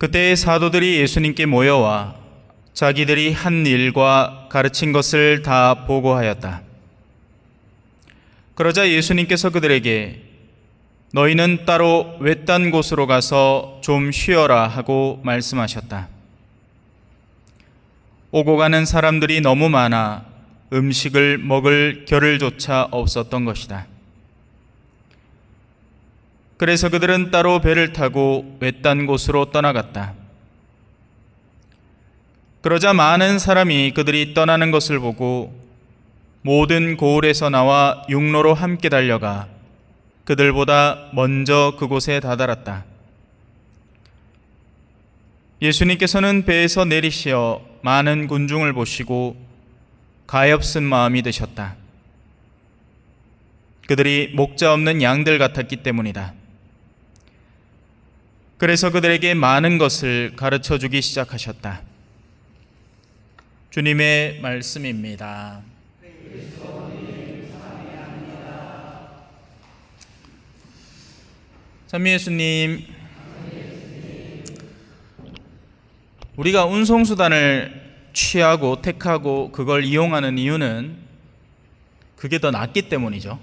그때 사도들이 예수님께 모여와 자기들이 한 일과 가르친 것을 다 보고하였다. 그러자 예수님께서 그들에게 너희는 따로 외딴 곳으로 가서 좀 쉬어라 하고 말씀하셨다. 오고 가는 사람들이 너무 많아 음식을 먹을 겨를조차 없었던 것이다. 그래서 그들은 따로 배를 타고 외딴 곳으로 떠나갔다. 그러자 많은 사람이 그들이 떠나는 것을 보고 모든 고을에서 나와 육로로 함께 달려가 그들보다 먼저 그곳에 다다랐다. 예수님께서는 배에서 내리시어 많은 군중을 보시고 가엾은 마음이 드셨다. 그들이 목자 없는 양들 같았기 때문이다. 그래서 그들에게 많은 것을 가르쳐 주기 시작하셨다. 주님의 말씀입니다. 찬미 예수님, 우리가 운송수단을 취하고 택하고 그걸 이용하는 이유는 그게 더 낫기 때문이죠.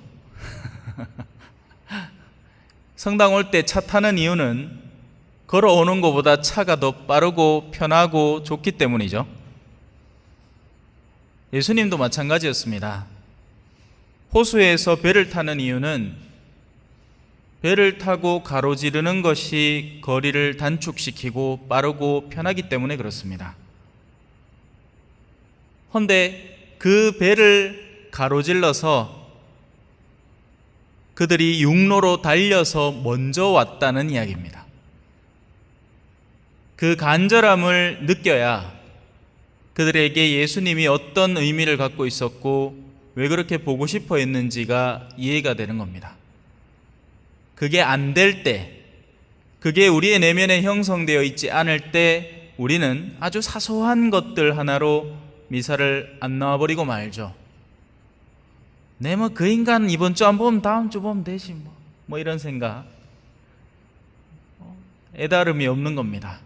성당 올 때 차 타는 이유는 걸어오는 것보다 차가 더 빠르고 편하고 좋기 때문이죠. 예수님도 마찬가지였습니다. 호수에서 배를 타는 이유는 배를 타고 가로지르는 것이 거리를 단축시키고 빠르고 편하기 때문에 그렇습니다. 그런데 그 배를 가로질러서 그들이 육로로 달려서 먼저 왔다는 이야기입니다. 그 간절함을 느껴야 그들에게 예수님이 어떤 의미를 갖고 있었고 왜 그렇게 보고 싶어 했는지가 이해가 되는 겁니다. 그게 안 될 때, 그게 우리의 내면에 형성되어 있지 않을 때 우리는 아주 사소한 것들 하나로 미사를 안 놔버리고 말죠. 네, 그 인간 이번 주 안 보면 다음 주 보면 되지 뭐 이런 생각. 애다름이 없는 겁니다.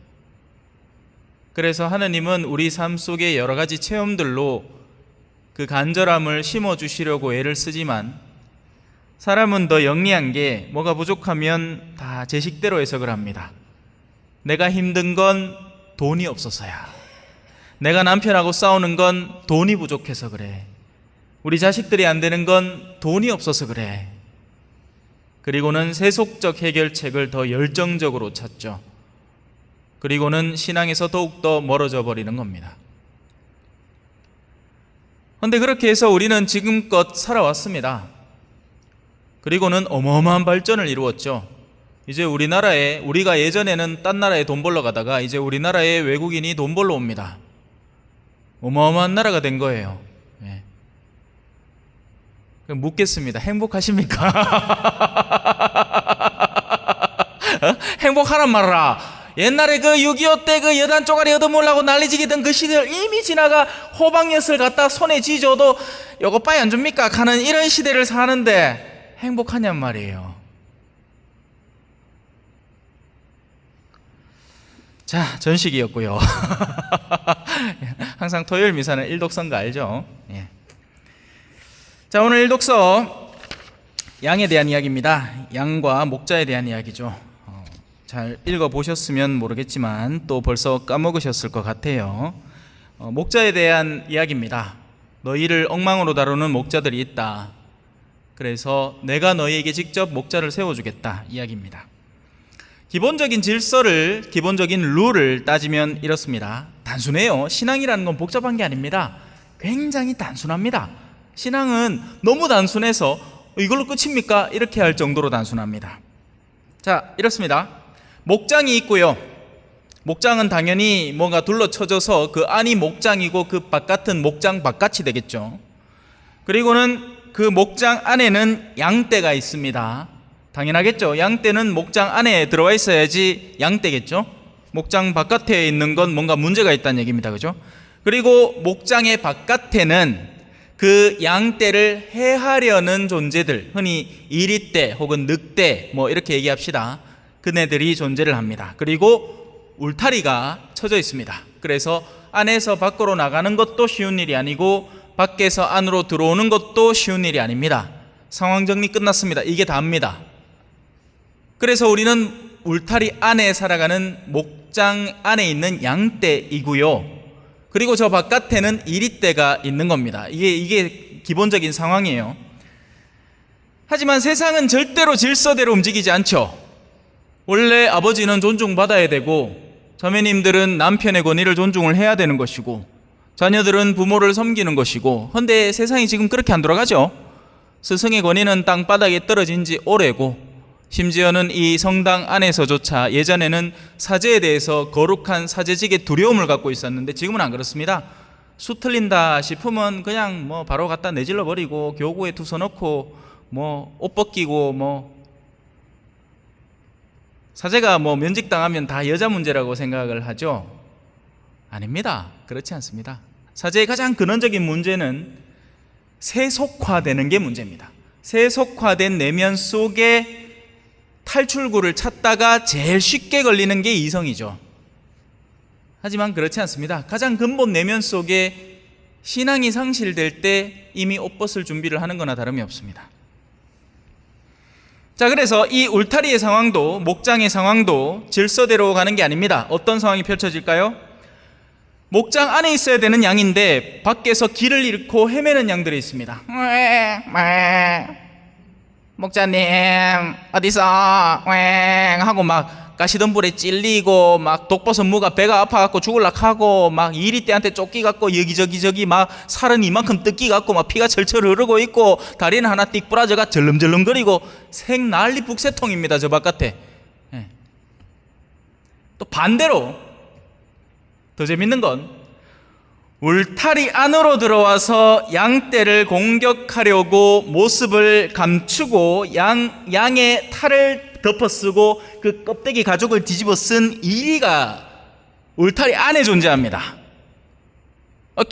그래서 하나님은 우리 삶 속에 여러 가지 체험들로 그 간절함을 심어주시려고 애를 쓰지만 사람은 더 영리한 게 뭐가 부족하면 다 제 식대로 해석을 합니다. 내가 힘든 건 돈이 없어서야. 내가 남편하고 싸우는 건 돈이 부족해서 그래. 우리 자식들이 안 되는 건 돈이 없어서 그래. 그리고는 세속적 해결책을 더 열정적으로 찾죠. 그리고는 신앙에서 더욱더 멀어져 버리는 겁니다. 그런데 그렇게 해서 우리는 지금껏 살아왔습니다. 그리고는 어마어마한 발전을 이루었죠. 이제 우리나라에, 우리가 예전에는 딴 나라에 돈 벌러 가다가 이제 우리나라에 외국인이 돈 벌러 옵니다. 어마어마한 나라가 된 거예요. 네. 그럼 묻겠습니다. 행복하십니까? 행복하란 말이라. 옛날에 그 6.25 때 그 여단 쪼가리 얻어먹으려고 난리지기던 그 시대를 이미 지나가 호박엿을 갖다 손에 쥐줘도 요거 빠이 안 줍니까? 하는 이런 시대를 사는데 행복하냔 말이에요. 자, 전식이었고요. 항상 토요일 미사는 일독서인 거 알죠? 예. 자, 오늘 일독서 양에 대한 이야기입니다. 양과 목자에 대한 이야기죠. 잘 읽어보셨으면 모르겠지만 또 벌써 까먹으셨을 것 같아요. 목자에 대한 이야기입니다. 너희를 엉망으로 다루는 목자들이 있다. 그래서 내가 너희에게 직접 목자를 세워주겠다 이야기입니다. 기본적인 질서를, 기본적인 룰을 따지면 이렇습니다. 단순해요. 신앙이라는 건 복잡한 게 아닙니다. 굉장히 단순합니다. 신앙은 너무 단순해서 이걸로 끝입니까? 이렇게 할 정도로 단순합니다. 자, 이렇습니다. 목장이 있고요. 목장은 당연히 뭔가 둘러쳐져서 그 안이 목장이고 그 바깥은 목장 바깥이 되겠죠. 그리고는 그 목장 안에는 양떼가 있습니다. 당연하겠죠. 양떼는 목장 안에 들어와 있어야지 양떼겠죠. 목장 바깥에 있는 건 뭔가 문제가 있다는 얘기입니다. 그죠? 그리고 목장의 바깥에는 그 양떼를 해하려는 존재들, 흔히 이리떼 혹은 늑대 뭐 이렇게 얘기합시다. 그네들이 존재를 합니다. 그리고 울타리가 쳐져 있습니다. 그래서 안에서 밖으로 나가는 것도 쉬운 일이 아니고 밖에서 안으로 들어오는 것도 쉬운 일이 아닙니다. 상황 정리 끝났습니다. 이게 다입니다. 그래서 우리는 울타리 안에 살아가는 목장 안에 있는 양떼이고요. 그리고 저 바깥에는 이리떼가 있는 겁니다. 이게 기본적인 상황이에요. 하지만 세상은 절대로 질서대로 움직이지 않죠. 원래 아버지는 존중받아야 되고 자매님들은 남편의 권위를 존중을 해야 되는 것이고 자녀들은 부모를 섬기는 것이고, 그런데 세상이 지금 그렇게 안 돌아가죠. 스승의 권위는 땅바닥에 떨어진 지 오래고 심지어는 이 성당 안에서조차 예전에는 사제에 대해서 거룩한 사제직의 두려움을 갖고 있었는데 지금은 안 그렇습니다. 수 틀린다 싶으면 그냥 뭐 바로 갖다 내질러 버리고 교구에 투서 넣고 뭐 옷 벗기고 뭐 사제가 뭐 면직당하면 다 여자 문제라고 생각을 하죠. 아닙니다. 그렇지 않습니다. 사제의 가장 근원적인 문제는 세속화되는 게 문제입니다. 세속화된 내면 속에 탈출구를 찾다가 제일 쉽게 걸리는 게 이성이죠. 하지만 그렇지 않습니다. 가장 근본 내면 속에 신앙이 상실될 때 이미 옷 벗을 준비를 하는 거나 다름이 없습니다. 자, 그래서 이 울타리의 상황도 목장의 상황도 질서대로 가는 게 아닙니다. 어떤 상황이 펼쳐질까요? 목장 안에 있어야 되는 양인데 밖에서 길을 잃고 헤매는 양들이 있습니다. 목자님 어디서 하고 막 가시덤불에 찔리고 막 독버섯 무가 배가 아파갖고 죽을락 하고 막 이리떼한테 쫓기갖고 여기저기 막 살은 이만큼 뜯기갖고 막 피가 철철 흐르고 있고 다리는 하나 띡 부러져가 절름절름거리고 생 난리 북새통입니다. 저 바깥에. 또 반대로 더 재밌는 건 울타리 안으로 들어와서 양떼를 공격하려고 모습을 감추고 양의 탈을 덮어쓰고 그 껍데기 가죽을 뒤집어 쓴 이리가 울타리 안에 존재합니다.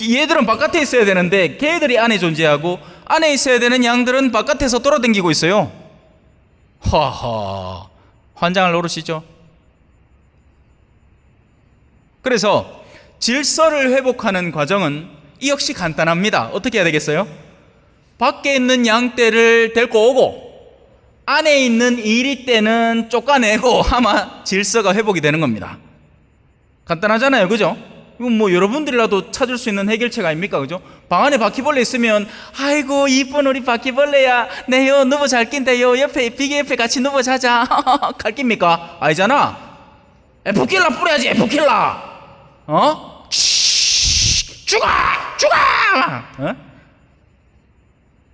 얘들은 바깥에 있어야 되는데 걔들이 안에 존재하고 안에 있어야 되는 양들은 바깥에서 돌아다니고 있어요. 허허, 환장할 노릇이죠. 그래서 질서를 회복하는 과정은 이 역시 간단합니다. 어떻게 해야 되겠어요? 밖에 있는 양떼를 데리고 오고 안에 있는 이리떼는 쫓아내고 아마 질서가 회복이 되는 겁니다. 간단하잖아요, 그죠? 이건 뭐 여러분들이라도 찾을 수 있는 해결책 아닙니까, 그죠? 방 안에 바퀴벌레 있으면 아이고 이쁜 우리 바퀴벌레야, 네요 누워 잘 낀대요, 옆에 비계 옆에 같이 누워 자자. 갈 깁니까? 아니잖아. 에프킬라 뿌려야지, 에프킬라. 죽어!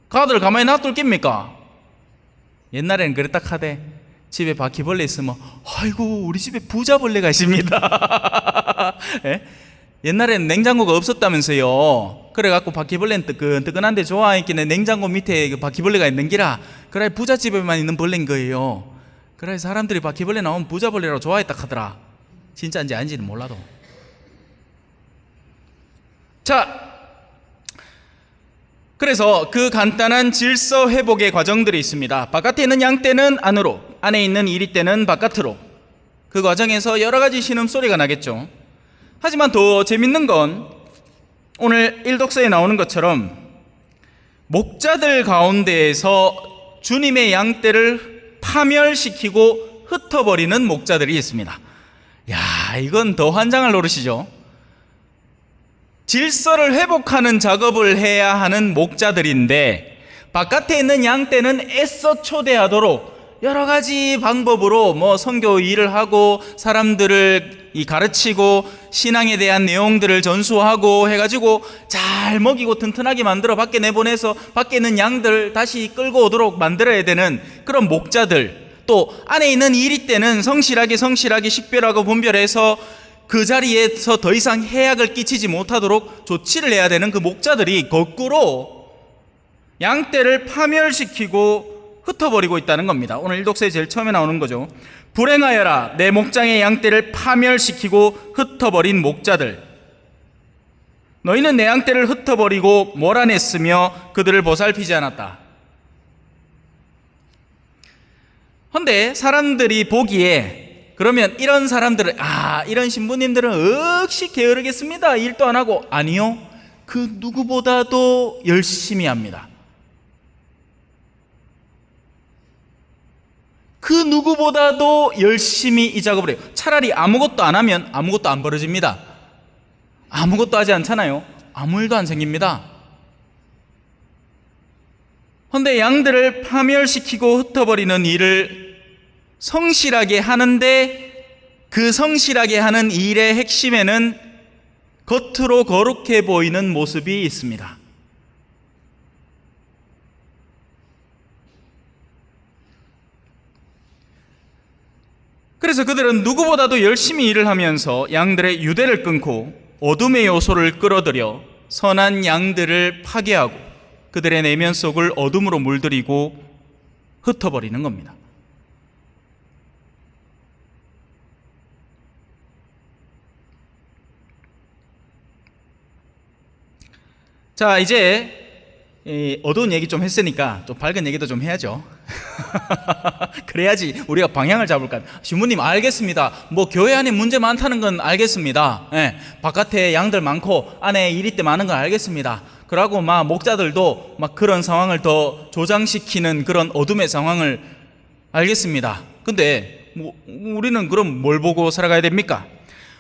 가들 가만히 놔둘 깁니까? 옛날에는 그랬다 카대. 집에 바퀴벌레 있으면 아이고 우리 집에 부자벌레가 있습니다. 옛날에는 냉장고가 없었다면서요. 그래갖고 바퀴벌레는 뜨끈뜨끈한데 좋아했기에 냉장고 밑에 바퀴벌레가 있는 기라 그래 부잣집에만 있는 벌레인 거예요. 그래 사람들이 바퀴벌레 나오면 부자벌레라고 좋아했다 카더라. 진짜인지 아닌지는 몰라도. 자, 그래서 그 간단한 질서 회복의 과정들이 있습니다. 바깥에 있는 양떼는 안으로, 안에 있는 이리떼는 바깥으로. 그 과정에서 여러 가지 신음소리가 나겠죠. 하지만 더 재밌는 건 오늘 일독서에 나오는 것처럼 목자들 가운데에서 주님의 양떼를 파멸시키고 흩어버리는 목자들이 있습니다. 야, 이건 더 환장할 노릇이죠. 질서를 회복하는 작업을 해야 하는 목자들인데 바깥에 있는 양떼는 애써 초대하도록 여러 가지 방법으로 뭐 선교 일을 하고 사람들을 가르치고 신앙에 대한 내용들을 전수하고 해가지고 잘 먹이고 튼튼하게 만들어 밖에 내보내서 밖에 있는 양들 다시 끌고 오도록 만들어야 되는 그런 목자들, 또 안에 있는 이리떼는 성실하게 식별하고 분별해서 그 자리에서 더 이상 해악을 끼치지 못하도록 조치를 해야 되는 그 목자들이 거꾸로 양떼를 파멸시키고 흩어버리고 있다는 겁니다. 오늘 일독서에 제일 처음에 나오는 거죠. 불행하여라, 내 목장의 양떼를 파멸시키고 흩어버린 목자들. 너희는 내 양떼를 흩어버리고 몰아냈으며 그들을 보살피지 않았다. 그런데 사람들이 보기에 그러면 이런 사람들은 이런 신부님들은 억시 게으르겠습니다, 일도 안 하고. 아니요, 그 누구보다도 열심히 합니다. 그 누구보다도 열심히 이 작업을 해요. 차라리 아무것도 안 하면 아무것도 안 벌어집니다. 아무것도 하지 않잖아요. 아무 일도 안 생깁니다. 그런데 양들을 파멸시키고 흩어버리는 일을 성실하게 하는데, 그 성실하게 하는 일의 핵심에는 겉으로 거룩해 보이는 모습이 있습니다. 그래서 그들은 누구보다도 열심히 일을 하면서 양들의 유대를 끊고 어둠의 요소를 끌어들여 선한 양들을 파괴하고 그들의 내면 속을 어둠으로 물들이고 흩어버리는 겁니다. 자, 이제 어두운 얘기 좀 했으니까 좀 밝은 얘기도 좀 해야죠. 그래야지 우리가 방향을 잡을 거 아니에요. 신부님, 알겠습니다. 뭐 교회 안에 문제 많다는 건 알겠습니다. 바깥에 양들 많고 안에 일이 때 많은 건 알겠습니다. 그러고 막 목자들도 막 그런 상황을 더 조장시키는 그런 어둠의 상황을 알겠습니다. 근데 우리는 그럼 뭘 보고 살아가야 됩니까?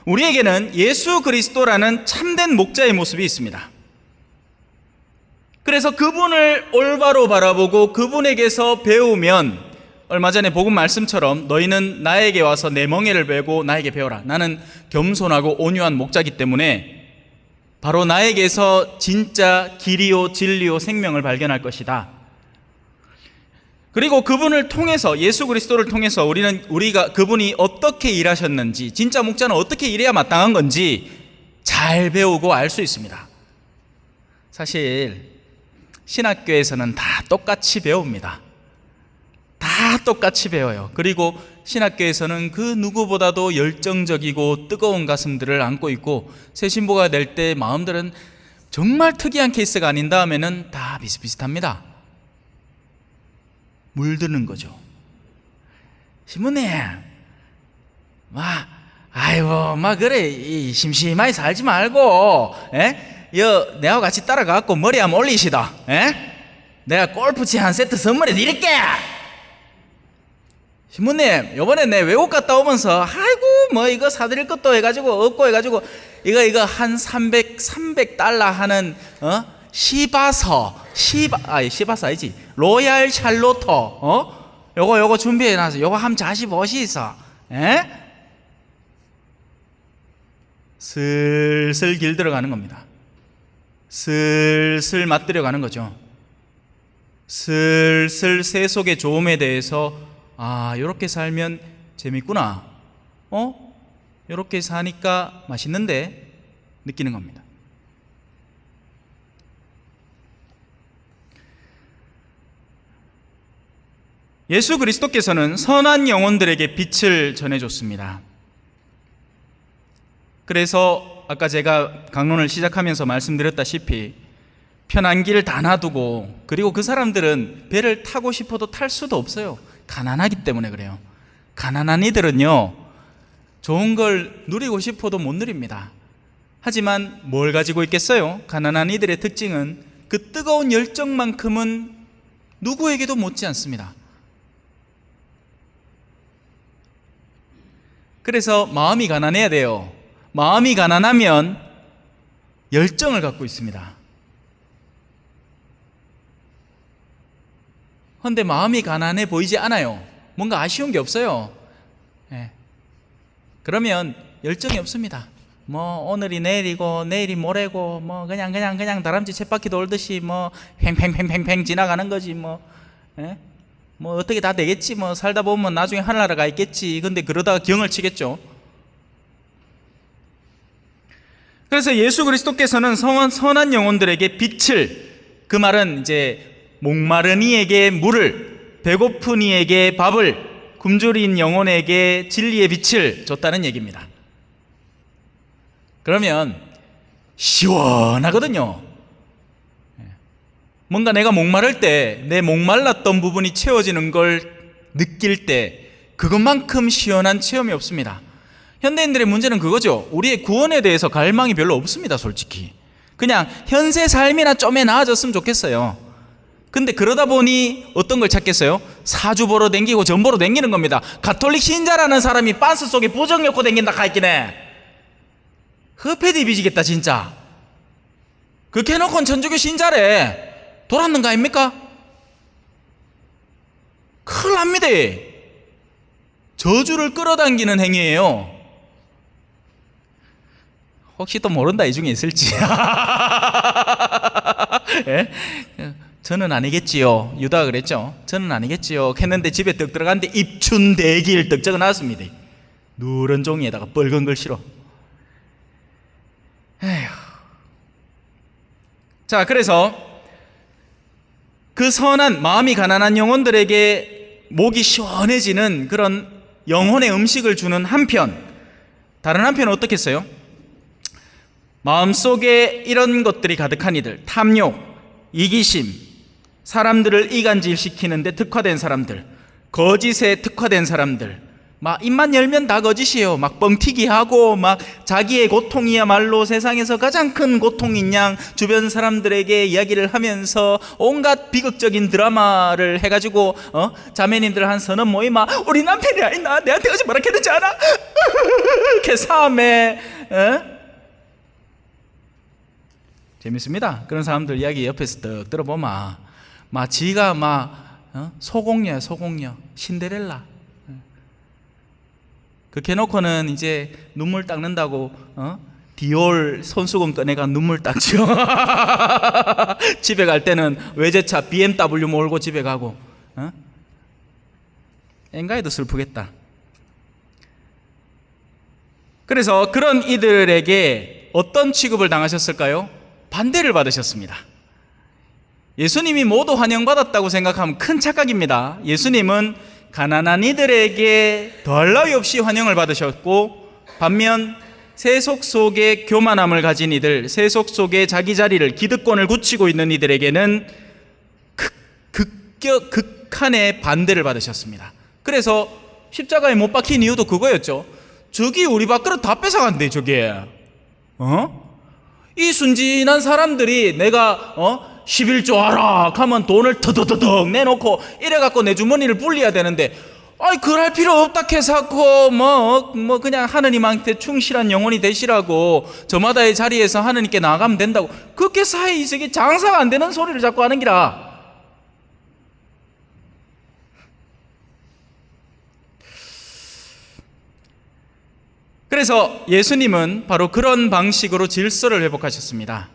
우리에게는 예수 그리스도라는 참된 목자의 모습이 있습니다. 그래서 그분을 올바로 바라보고 그분에게서 배우면, 얼마 전에 복음 말씀처럼 너희는 나에게 와서 내 멍에를 메고 나에게 배워라. 나는 겸손하고 온유한 목자이기 때문에 바로 나에게서 진짜 길이요 진리요 생명을 발견할 것이다. 그리고 그분을 통해서, 예수 그리스도를 통해서 우리가 그분이 어떻게 일하셨는지, 진짜 목자는 어떻게 일해야 마땅한 건지 잘 배우고 알 수 있습니다. 사실 신학교에서는 다 똑같이 배웁니다. 다 똑같이 배워요. 그리고 신학교에서는 그 누구보다도 열정적이고 뜨거운 가슴들을 안고 있고, 새 신부가 될 때 마음들은 정말 특이한 케이스가 아닌 다음에는 다 비슷비슷합니다. 물드는 거죠. 신부님, 그래, 심심하게 살지 말고, 내가 같이 따라가고 머리 한번 올리시다. 내가 골프채 한 세트 선물해 드릴게. 신부님, 요번에 내 외국 갔다 오면서 이거 사드릴 것도 해가지고 없고 해가지고 이거 한 300달러 하는 시바서 아니지, 로얄 샬로터 요거 준비해놔서 요거 한번 자시 보시소. 슬슬 길 들어가는 겁니다. 슬슬 맛들여가는 거죠. 슬슬 세속의 좋음에 대해서 요렇게 살면 재밌구나, 요렇게 사니까 맛있는데 느끼는 겁니다. 예수 그리스도께서는 선한 영혼들에게 빛을 전해줬습니다. 그래서 아까 제가 강론을 시작하면서 말씀드렸다시피 편한 길 다 놔두고, 그리고 그 사람들은 배를 타고 싶어도 탈 수도 없어요. 가난하기 때문에 그래요. 가난한 이들은요, 좋은 걸 누리고 싶어도 못 누립니다. 하지만 뭘 가지고 있겠어요? 가난한 이들의 특징은 그 뜨거운 열정만큼은 누구에게도 못지 않습니다. 그래서 마음이 가난해야 돼요. 마음이 가난하면 열정을 갖고 있습니다. 그런데 마음이 가난해 보이지 않아요. 뭔가 아쉬운 게 없어요. 그러면 열정이 없습니다. 오늘이 내일이고 내일이 모레고 그냥 다람쥐 쳇바퀴 돌듯이 팽팽팽팽팽 지나가는 거지. 어떻게 다 되겠지. 살다 보면 나중에 하늘나라 가 있겠지. 근데 그러다가 경을 치겠죠. 그래서 예수 그리스도께서는 선한 영혼들에게 빛을, 그 말은 이제 목마른 이에게 물을, 배고픈 이에게 밥을, 굶주린 영혼에게 진리의 빛을 줬다는 얘기입니다. 그러면 시원하거든요. 뭔가 내가 목마를 때, 내 목말랐던 부분이 채워지는 걸 느낄 때, 그것만큼 시원한 체험이 없습니다. 현대인들의 문제는 그거죠. 우리의 구원에 대해서 갈망이 별로 없습니다, 솔직히. 그냥 현세 삶이나 좀에 나아졌으면 좋겠어요. 근데 그러다 보니 어떤 걸 찾겠어요? 사주 보러 댕기고 전 보러 댕기는 겁니다. 가톨릭 신자라는 사람이 빤스 속에 부정 넣고 댕긴다 카있기네. 허패디 비지겠다 진짜. 그렇게 해놓고는 천주교 신자래. 돌았는 거 아닙니까? 큰일 납니다. 저주를 끌어당기는 행위예요. 혹시 또 모른다 이 중에 있을지. 예? 저는 아니겠지요. 유다가 그랬죠. 저는 아니겠지요 했는데 집에 떡 들어갔는데 입춘대길 떡 적어 놨습니다. 누런 종이에다가 빨간 글씨로. 에휴. 자, 그래서 그 선한 마음이 가난한 영혼들에게 목이 시원해지는 그런 영혼의 음식을 주는 한편, 다른 한편은 어떻겠어요? 마음속에 이런 것들이 가득한 이들, 탐욕, 이기심, 사람들을 이간질시키는데 특화된 사람들, 거짓에 특화된 사람들, 막 입만 열면 다 거짓이에요. 막 뻥튀기하고 막 자기의 고통이야말로 세상에서 가장 큰 고통인 양 주변 사람들에게 이야기를 하면서 온갖 비극적인 드라마를 해가지고 자매님들 한 서너 모임 막 우리 남편이 아니나 내한테 어제 뭐라 했는지 알아? 이렇게 싸움에 재밌습니다. 그런 사람들 이야기 옆에서 떡 들어보면 막 지가 막 소공녀야 소공녀 신데렐라. 그렇게 해놓고는 이제 눈물 닦는다고 디올 손수건 꺼내가 눈물 닦죠. 집에 갈 때는 외제차 BMW 몰고 집에 가고. 엔가에도 슬프겠다. 그래서 그런 이들에게 어떤 취급을 당하셨을까요? 반대를 받으셨습니다. 예수님이 모두 환영받았다고 생각하면 큰 착각입니다. 예수님은 가난한 이들에게 더할 나위 없이 환영을 받으셨고, 반면 세속 속에 교만함을 가진 이들, 세속 속에 자기 자리를 기득권을 굳히고 있는 이들에게는 극한의 반대를 받으셨습니다. 그래서 십자가에 못 박힌 이유도 그거였죠. 저기 우리 밥그릇 다 뺏어간대 저게. 이 순진한 사람들이 내가 11조 하라 하면 돈을 더더더덕 내놓고 이래갖고 내 주머니를 불려야 되는데, 아이 그럴 필요 없다 해서고 뭐 그냥 하느님한테 충실한 영혼이 되시라고 저마다의 자리에서 하느님께 나아가면 된다고 그렇게 사회 이sek이 장사가 안 되는 소리를 자꾸 하는 기라. 그래서 예수님은 바로 그런 방식으로 질서를 회복하셨습니다.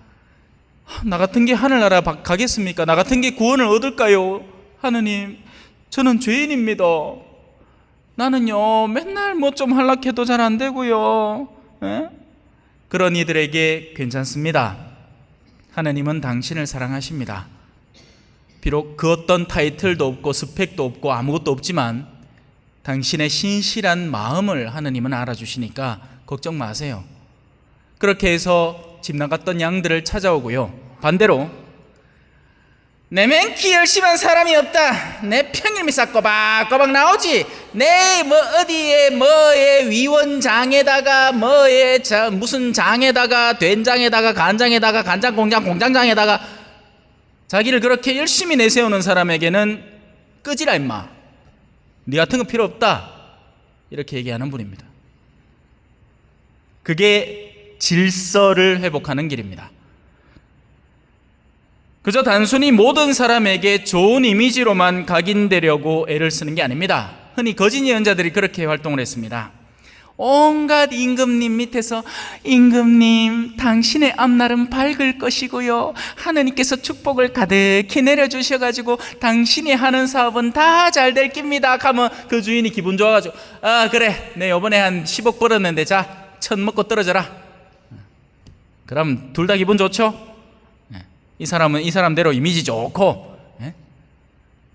나 같은 게 하늘나라 가겠습니까? 나 같은 게 구원을 얻을까요? 하느님, 저는 죄인입니다. 나는요 맨날 뭐 좀 할락해도 잘 안 되고요. 그런 이들에게 괜찮습니다. 하느님은 당신을 사랑하십니다. 비록 그 어떤 타이틀도 없고 스펙도 없고 아무것도 없지만 당신의 신실한 마음을 하느님은 알아주시니까 걱정 마세요. 그렇게 해서 집 나갔던 양들을 찾아오고요, 반대로 내 맨키 열심한 사람이 없다. 내 평일미 싹 꼬박꼬박 나오지. 내 뭐 어디에 뭐에 위원장에다가 뭐에 무슨 장에다가 된장에다가 간장에다가 간장 공장장에다가 자기를 그렇게 열심히 내세우는 사람에게는 끄지라 임마. 네 같은 거 필요 없다. 이렇게 얘기하는 분입니다. 그게 질서를 회복하는 길입니다. 그저 단순히 모든 사람에게 좋은 이미지로만 각인되려고 애를 쓰는 게 아닙니다. 흔히 거짓 예언자들이 그렇게 활동을 했습니다. 온갖 임금님 밑에서 임금님 당신의 앞날은 밝을 것이고요, 하느님께서 축복을 가득히 내려주셔가지고 당신이 하는 사업은 다 잘 될 깁니다 하면 그 주인이 기분 좋아가지고 아 그래 내 요번에 한 10억 벌었는데 자 천 먹고 떨어져라. 그럼 둘 다 기분 좋죠? 이 사람은 이 사람대로 이미지 좋고,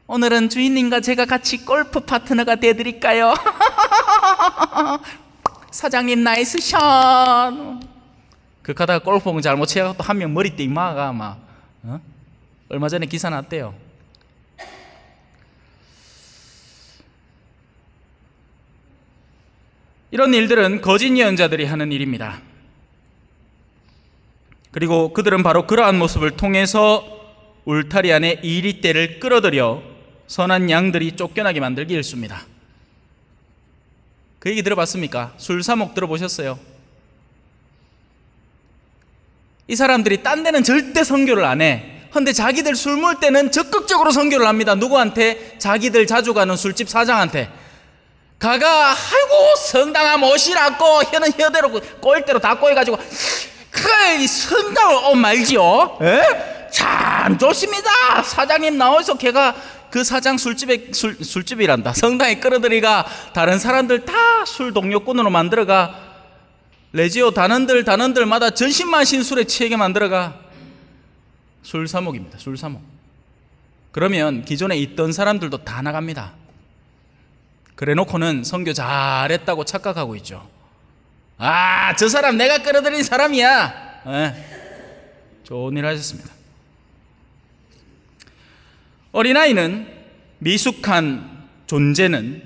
오늘은 주인님과 제가 같이 골프 파트너가 되어드릴까요? 사장님 나이스 샷. 그렇게 하다가 골프공 잘못 쳐서 한 명 머리띠 마가 막 얼마 전에 기사 났대요. 이런 일들은 거짓 예언자들이 하는 일입니다. 그리고 그들은 바로 그러한 모습을 통해서 울타리 안에 이리떼를 끌어들여 선한 양들이 쫓겨나게 만들기 일쑤입니다. 그 얘기 들어봤습니까? 술사목 들어보셨어요? 이 사람들이 딴 데는 절대 선교를 안 해. 근데 자기들 술 먹을 때는 적극적으로 선교를 합니다. 누구한테? 자기들 자주 가는 술집 사장한테. 가가 아이고 성당아 모시라고 혀는 혀대로 꼬일대로 다 꼬여가지고 그 성당을 말지요. 에? 참 좋습니다. 사장님 나와서 걔가 그 사장 술집이란다. 성당에 끌어들이가 다른 사람들 다 술 동료꾼으로 만들어가 레지오 단원들마다 전신만신 술에 취하게 만들어가. 술사목입니다. 술사목. 그러면 기존에 있던 사람들도 다 나갑니다. 그래놓고는 선교 잘했다고 착각하고 있죠. 아, 저 사람 내가 끌어들인 사람이야. 좋은 일 하셨습니다. 어린아이는 미숙한 존재는,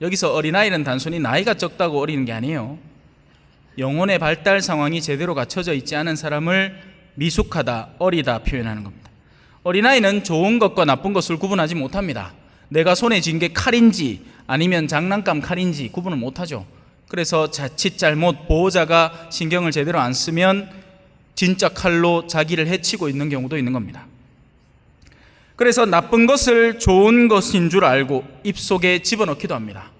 여기서 어린아이는 단순히 나이가 적다고 어리는 게 아니에요. 영혼의 발달 상황이 제대로 갖춰져 있지 않은 사람을 미숙하다, 어리다 표현하는 겁니다. 어린아이는 좋은 것과 나쁜 것을 구분하지 못합니다. 내가 손에 쥔 게 칼인지 아니면 장난감 칼인지 구분을 못하죠. 그래서 자칫 잘못 보호자가 신경을 제대로 안 쓰면 진짜 칼로 자기를 해치고 있는 경우도 있는 겁니다. 그래서 나쁜 것을 좋은 것인 줄 알고 입속에 집어넣기도 합니다.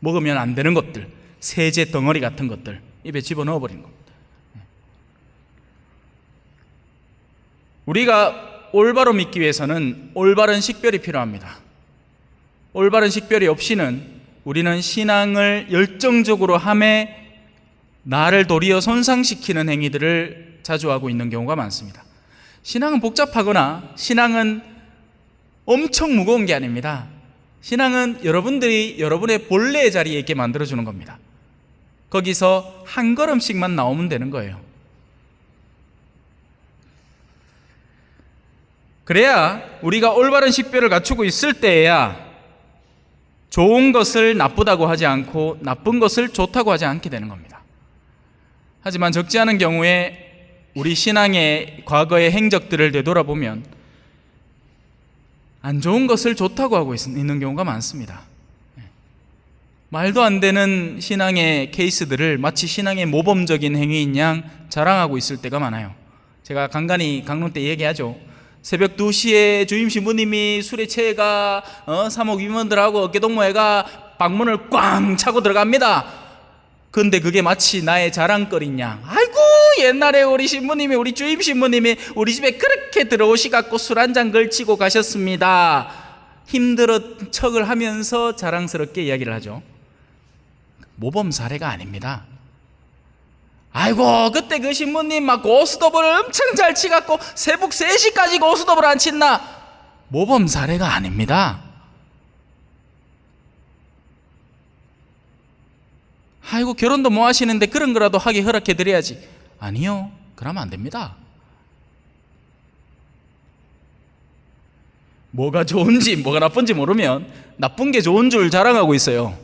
먹으면 안 되는 것들, 세제 덩어리 같은 것들 입에 집어넣어 버리는 겁니다. 우리가 올바로 믿기 위해서는 올바른 식별이 필요합니다. 올바른 식별이 없이는 우리는 신앙을 열정적으로 함에 나를 도리어 손상시키는 행위들을 자주 하고 있는 경우가 많습니다. 신앙은 복잡하거나 신앙은 엄청 무거운 게 아닙니다. 신앙은 여러분들이 여러분의 본래의 자리에 있게 만들어주는 겁니다. 거기서 한 걸음씩만 나오면 되는 거예요. 그래야 우리가 올바른 식별을 갖추고 있을 때에야 좋은 것을 나쁘다고 하지 않고 나쁜 것을 좋다고 하지 않게 되는 겁니다. 하지만 적지 않은 경우에 우리 신앙의 과거의 행적들을 되돌아보면 안 좋은 것을 좋다고 하고 있는 경우가 많습니다. 말도 안 되는 신앙의 케이스들을 마치 신앙의 모범적인 행위인 양 자랑하고 있을 때가 많아요. 제가 간간히 강론 때 얘기하죠. 새벽 2시에 주임 신부님이 술에 취해가 사목 임원들하고 어깨동무회가 방문을 꽝 차고 들어갑니다. 근데 그게 마치 나의 자랑거리인 양, 아이고 옛날에 우리 신부님이, 우리 주임 신부님이 우리 집에 그렇게 들어오시갖고 술 한잔 걸치고 가셨습니다. 힘들어 척을 하면서 자랑스럽게 이야기를 하죠. 모범 사례가 아닙니다. 아이고 그때 그 신부님 막 고스톱을 엄청 잘 치갖고 새벽 3시까지 고스톱을 안 친나. 모범 사례가 아닙니다. 아이고 결혼도 뭐 하시는데 그런 거라도 하게 허락해 드려야지. 아니요, 그러면 안 됩니다. 뭐가 좋은지 뭐가 나쁜지 모르면 나쁜 게 좋은 줄 자랑하고 있어요.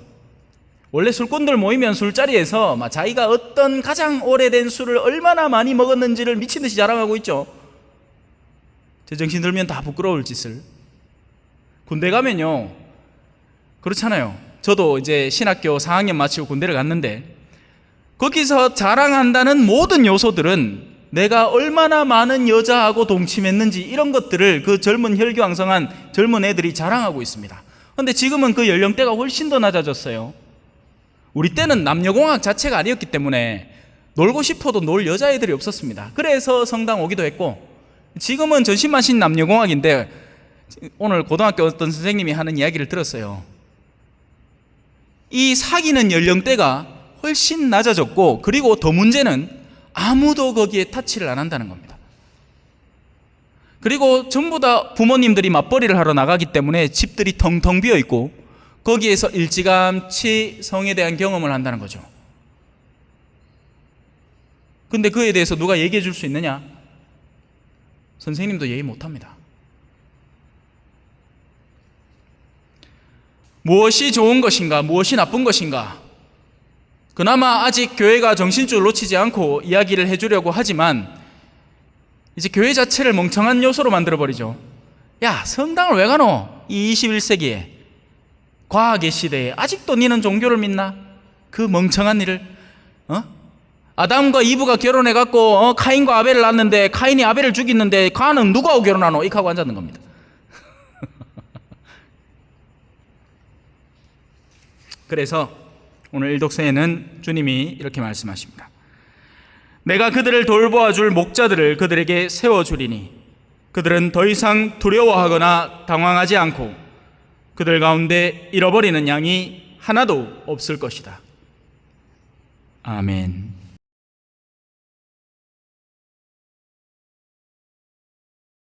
원래 술꾼들 모이면 술자리에서 막 자기가 어떤 가장 오래된 술을 얼마나 많이 먹었는지를 미친듯이 자랑하고 있죠. 제정신 들면 다 부끄러울 짓을. 군대 가면요 그렇잖아요. 저도 이제 신학교 4학년 마치고 군대를 갔는데 거기서 자랑한다는 모든 요소들은 내가 얼마나 많은 여자하고 동침했는지 이런 것들을 그 젊은 혈기왕성한 젊은 애들이 자랑하고 있습니다. 그런데 지금은 그 연령대가 훨씬 더 낮아졌어요. 우리 때는 남녀공학 자체가 아니었기 때문에 놀고 싶어도 놀 여자애들이 없었습니다. 그래서 성당 오기도 했고, 지금은 전신만신 남녀공학인데 오늘 고등학교 어떤 선생님이 하는 이야기를 들었어요. 이 사귀는 연령대가 훨씬 낮아졌고, 그리고 더 문제는 아무도 거기에 타치를 안 한다는 겁니다. 그리고 전부 다 부모님들이 맞벌이를 하러 나가기 때문에 집들이 텅텅 비어 있고 거기에서 일찌감치 성에 대한 경험을 한다는 거죠. 근데 그에 대해서 누가 얘기해 줄 수 있느냐? 선생님도 얘기 못합니다. 무엇이 좋은 것인가, 무엇이 나쁜 것인가, 그나마 아직 교회가 정신줄 놓치지 않고 이야기를 해주려고 하지만 이제 교회 자체를 멍청한 요소로 만들어버리죠. 야, 성당을 왜 가노? 이 21세기에 과학의 시대에 아직도 니는 종교를 믿나? 그 멍청한 일을. 아담과 이브가 결혼해갖고 카인과 아벨을 낳았는데 카인이 아벨을 죽였는데 가는 누구하고 결혼하노? 이렇게 하고 앉았는 겁니다. 그래서 오늘 일독서에는 주님이 이렇게 말씀하십니다. 내가 그들을 돌보아 줄 목자들을 그들에게 세워주리니 그들은 더 이상 두려워하거나 당황하지 않고 그들 가운데 잃어버리는 양이 하나도 없을 것이다. 아멘.